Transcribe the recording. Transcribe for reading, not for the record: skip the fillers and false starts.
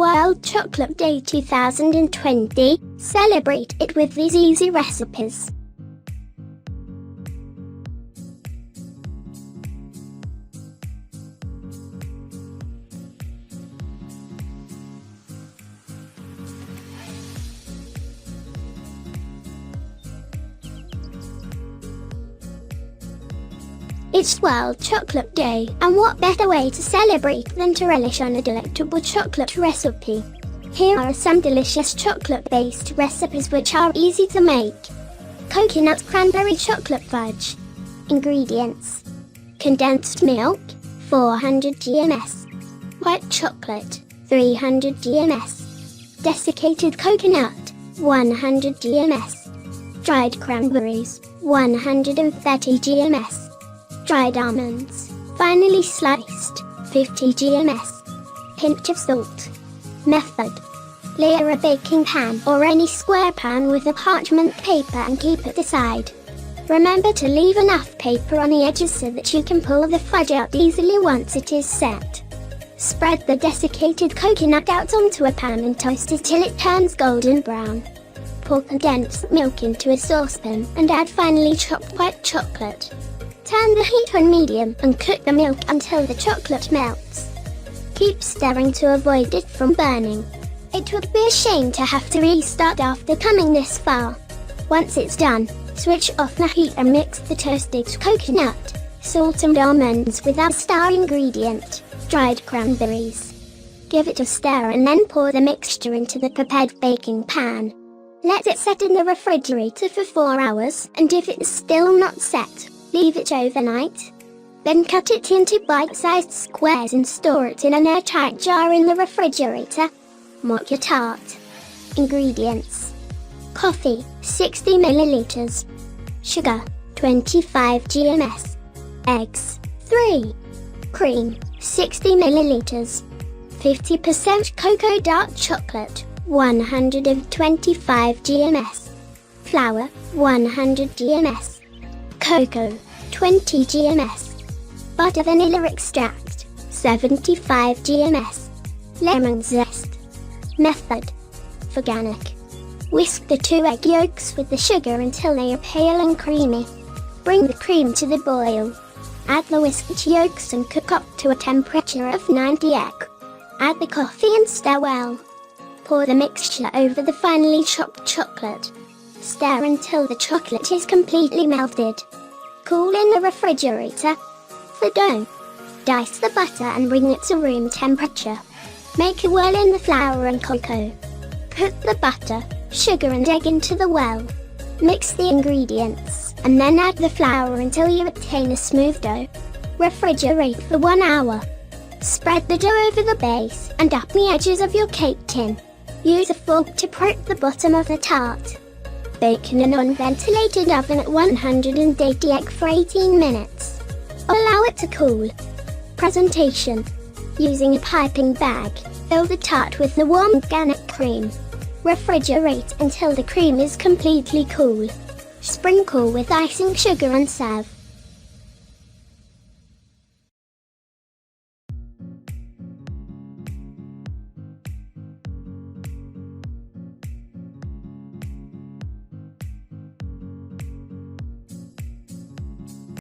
World Chocolate Day 2020. Celebrate it with these easy recipes. It's World Chocolate Day, and what better way to celebrate than to relish on a delectable chocolate recipe? Here are some delicious chocolate-based recipes which are easy to make. Coconut cranberry chocolate fudge. Ingredients: condensed milk, 400 gms. White chocolate, 300 gms. Desiccated coconut, 100 gms. Dried cranberries, 130 gms. Dried almonds, finely sliced, 50 gms. Pinch of salt. Method: layer a baking pan or any square pan with a parchment paper and keep it aside. Remember to leave enough paper on the edges so that you can pull the fudge out easily once it is set. Spread the desiccated coconut out onto a pan and toast it till it turns golden brown. Pour condensed milk into a saucepan and add finely chopped white chocolate. Turn the heat on medium and cook the milk until the chocolate melts. Keep stirring to avoid it from burning. It would be a shame to have to restart after coming this far. Once it's done, switch off the heat and mix the toasted coconut, salt and almonds with our star ingredient, dried cranberries. Give it a stir and then pour the mixture into the prepared baking pan. Let it set in the refrigerator for 4 hours, and if it is still not set, leave it overnight. Then cut it into bite-sized squares and store it in an airtight jar in the refrigerator. Mock your tart. Ingredients: coffee, 60 ml. Sugar, 25 gms. Eggs, 3. Cream, 60 ml. 50% cocoa dark chocolate, 125 gms. Flour, 100 gms. Cocoa, 20 gms. Butter vanilla extract, 75 gms. Lemon zest. Method: organic. Whisk the 2 egg yolks with the sugar until they are pale and creamy. Bring the cream to the boil. Add the whisked yolks and cook up to a temperature of 90 egg. Add the coffee and stir well. Pour the mixture over the finely chopped chocolate. Stir until the chocolate is completely melted. Cool in the refrigerator. For dough, dice the butter and bring it to room temperature. Make a whirl in the flour and cocoa. Put the butter, sugar and egg into the well. Mix the ingredients and then add the flour until you obtain a smooth dough. Refrigerate for 1 hour. Spread the dough over the base and up the edges of your cake tin. Use a fork to prep the bottom of the tart. Bake in an unventilated oven at 180 egg for 18 minutes. Allow it to cool. Presentation: using a piping bag, fill the tart with the warm organic cream. Refrigerate until the cream is completely cool. Sprinkle with icing sugar and serve.